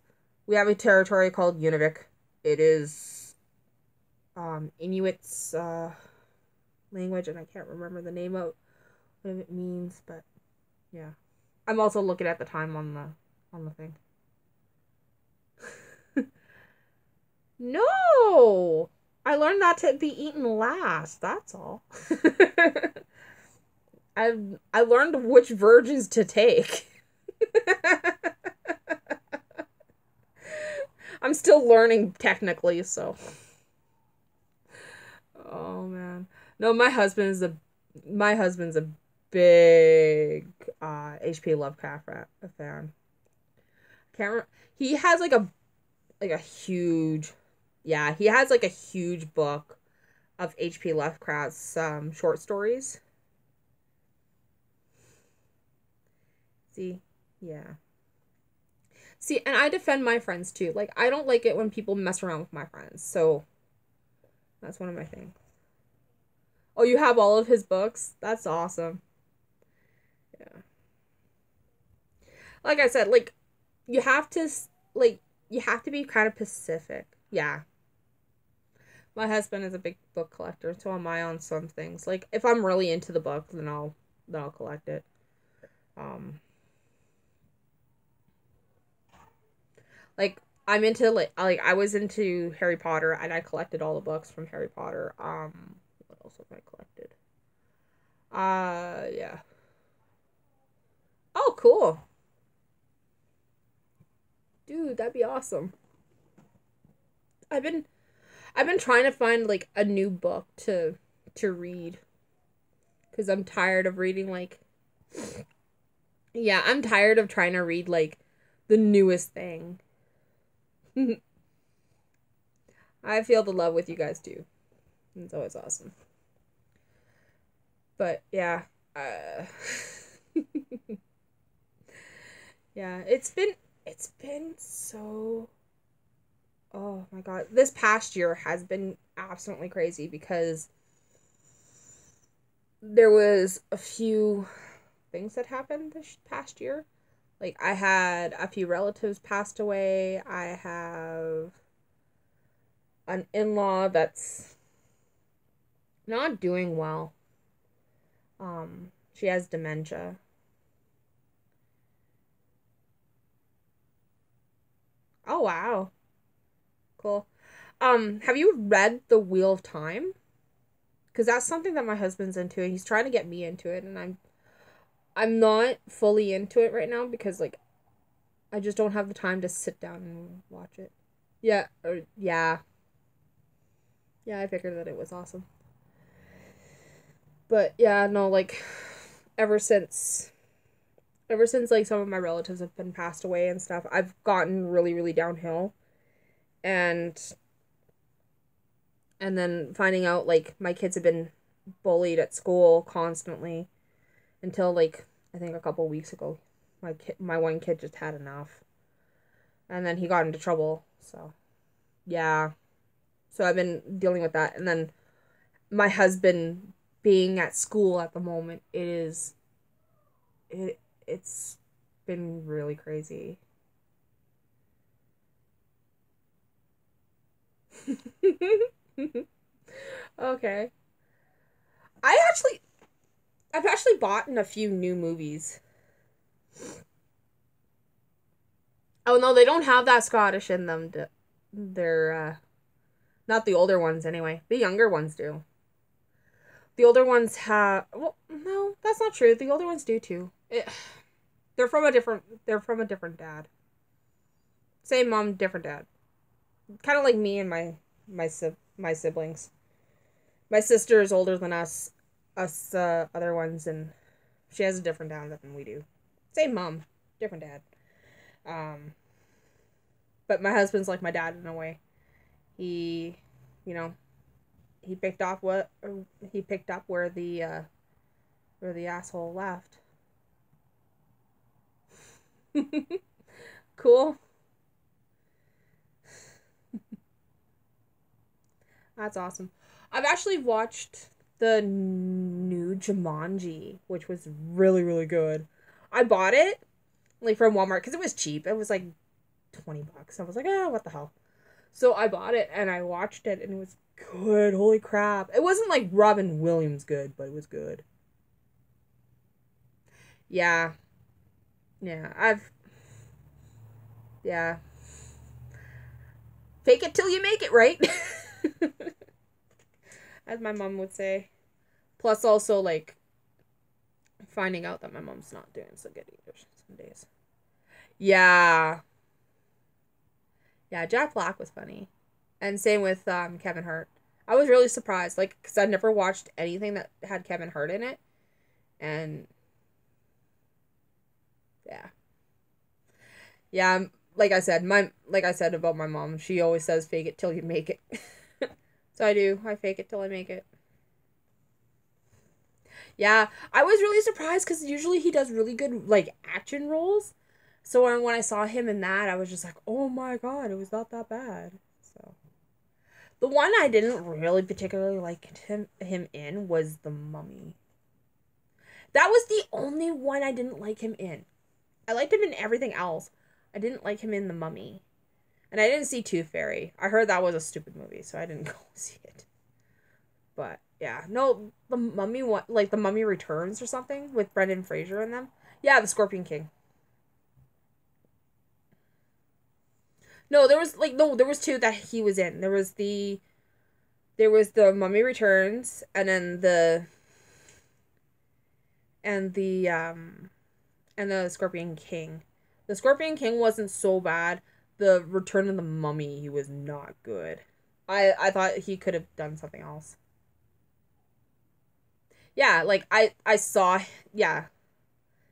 we have a territory called Univik. It is Inuit's language, and I can't remember the name of what it means, but yeah. I'm also looking at the time on the thing. No! I learned not to be eaten last, that's all. I learned which virgins to take. I'm still learning technically, so. Oh man. No, my husband's a big HP Lovecraft fan. Can't remember. He has like a huge, yeah, he has like a huge book of HP Lovecraft's short stories. See? Yeah. See, and I defend my friends too. Like, I don't like it when people mess around with my friends. So, that's one of my things. Oh, you have all of his books? That's awesome. Yeah. Like I said, like, you have to, like, you have to be kind of specific. Yeah. My husband is a big book collector, so am I on some things. Like, if I'm really into the book, then I'll collect it. Um, like I'm into like I was into Harry Potter and I collected all the books from Harry Potter. What else have I collected? Yeah. Oh, cool. Dude, that'd be awesome. I've been I've been trying to find like a new book to read cuz I'm tired of reading like yeah, I'm tired of trying to read like the newest thing. I feel the love with you guys too. It's always awesome. But yeah, uh yeah, it's been so oh my god. This past year has been absolutely crazy because there was a few things that happened this past year. Like I had a few relatives passed away. I have an in-law that's not doing well. She has dementia. Oh wow. Cool. Have you read The Wheel of Time? Because that's something that my husband's into and he's trying to get me into it and I'm not fully into it right now because like I just don't have the time to sit down and watch it. Yeah, yeah. Yeah, I figured that it was awesome. But yeah, no, like ever since ever since like some of my relatives have been passed away and stuff, I've gotten really downhill. And then finding out like my kids have been bullied at school constantly until like I think a couple weeks ago. My one kid just had enough. And then he got into trouble. So, yeah. So I've been dealing with that and then my husband being at school at the moment, it's been really crazy. Okay. I actually I've actually bought in a few new movies. Oh no, they don't have that Scottish in them. They're not the older ones anyway. The younger ones do. The older ones have well, no, that's not true. The older ones do too. They're from a different dad. Same mom, different dad. Kind of like me and my siblings. My sister is older than us other ones, and she has a different dad than we do. Same mom, different dad. Um, but my husband's like my dad in a way. He, you know, he picked up what he picked up where the asshole left. Cool. That's awesome. I've actually watched. The new Jumanji, which was really, really good. I bought it like from Walmart because it was cheap. It was like $20. I was like, what the hell? So I bought it and I watched it and it was good. Holy crap. It wasn't like Robin Williams good, but it was good. Yeah. Yeah. Yeah. Fake it till you make it, right? As my mom would say. Plus also like finding out that my mom's not doing so good either some days. Yeah. Yeah, Jack Black was funny. And same with Kevin Hart. I was really surprised, like, because I'd never watched anything that had Kevin Hart in it. And yeah. Yeah, like I said about my mom, she always says fake it till you make it. So I do. I fake it till I make it. Yeah, I was really surprised because usually he does really good like action roles. So when I saw him in that, I was just like, "Oh my god, it was not that bad." So the one I didn't really particularly like him in was The Mummy. That was the only one I didn't like him in. I liked him in everything else. I didn't like him in The Mummy. And I didn't see Tooth Fairy. I heard that was a stupid movie, so I didn't go see it. But yeah, no, The Mummy one, like The Mummy Returns or something with Brendan Fraser in them. Yeah, The Scorpion King. No, there was two that he was in. There was The Mummy Returns and then and the um and the Scorpion King. The Scorpion King wasn't so bad. The Return of the Mummy, he was not good. I thought he could have done something else. Yeah, like I saw yeah.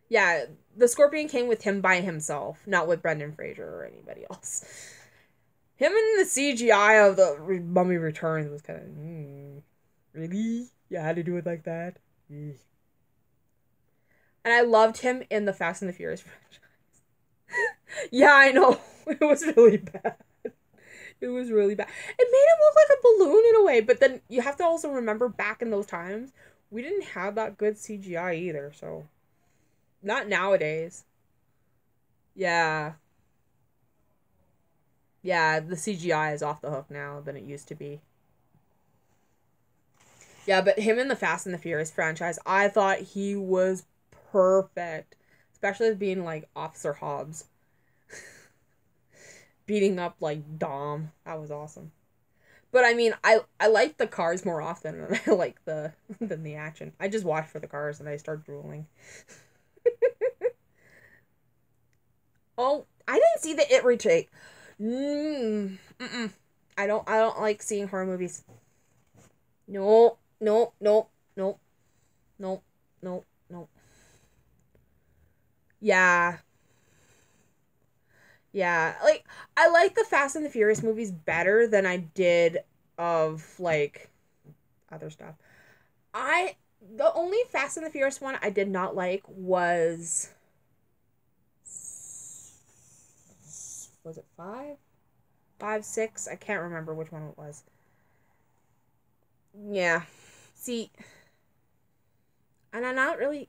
Yeah, the Scorpion King with him by himself, not with Brendan Fraser or anybody else. Him in the CGI of the Mummy Returns was kind of really? You had to do it like that? And I loved him in the Fast and the Furious franchise. Yeah, I know. It was really bad. It was really bad. It made him look like a balloon in a way, but then you have to also remember back in those times, we didn't have that good CGI either, so not nowadays. Yeah. Yeah, the CGI is off the hook now than it used to be. Yeah, but him in the Fast and the Furious franchise, I thought he was perfect. Especially being like Officer Hobbs. Beating up like Dom. That was awesome. But I mean, I like the cars more often than I like than the action. I just watch for the cars and I start drooling. Oh, I didn't see the It retake. Mm-mm. I don't like seeing horror movies. No, no, no, no, no, no, no. Yeah, yeah. Like I like the Fast and the Furious movies better than I did of like other stuff. I the only Fast and the Furious one I did not like was it five? Five, six? I can't remember which one it was. Yeah. See, and I'm not really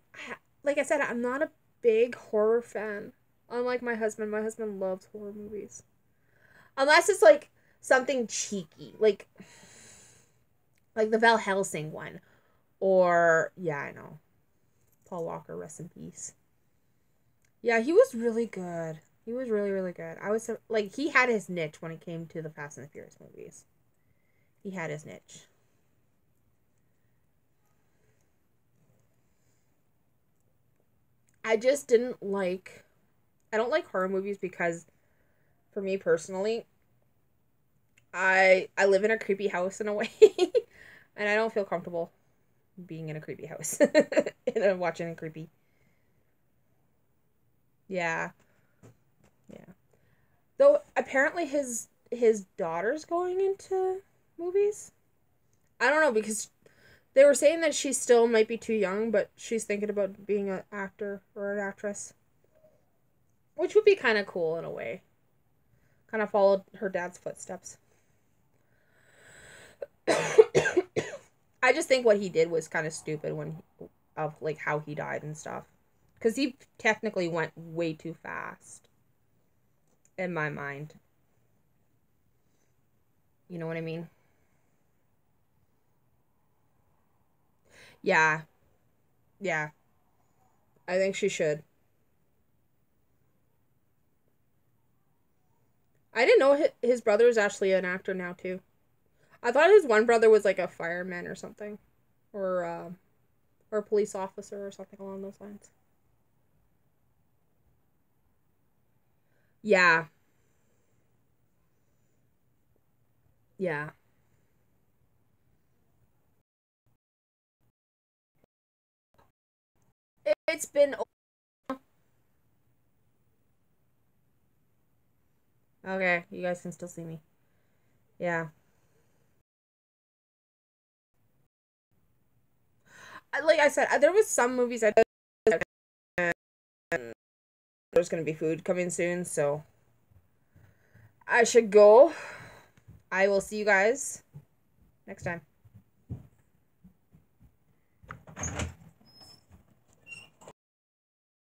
like I said, I'm not a big horror fan. Unlike my husband loves horror movies. Unless it's like something cheeky, like the Val Helsing one, or yeah, I know, Paul Walker, rest in peace. Yeah, he was really good. He was really really good. I was like he had his niche when it came to the Fast and the Furious movies. He had his niche. I just didn't like. I don't like horror movies because, for me personally, I live in a creepy house in a way, and I don't feel comfortable being in a creepy house and watching a creepy. Yeah, yeah. Though apparently his daughter's going into movies. I don't know because they were saying that she still might be too young, but she's thinking about being an actor or an actress, which would be kind of cool in a way. Kind of followed her dad's footsteps. I just think what he did was kind of stupid of like how he died and stuff. Because he technically went way too fast. In my mind. You know what I mean? Yeah. Yeah. I think she should. I didn't know his brother is actually an actor now too. I thought his one brother was like a fireman or something, or a police officer or something along those lines. Yeah, yeah. It's been okay. You guys can still see me. Yeah. Like I said, there was some movies I did, and there's gonna be food coming soon, so I should go. I will see you guys next time.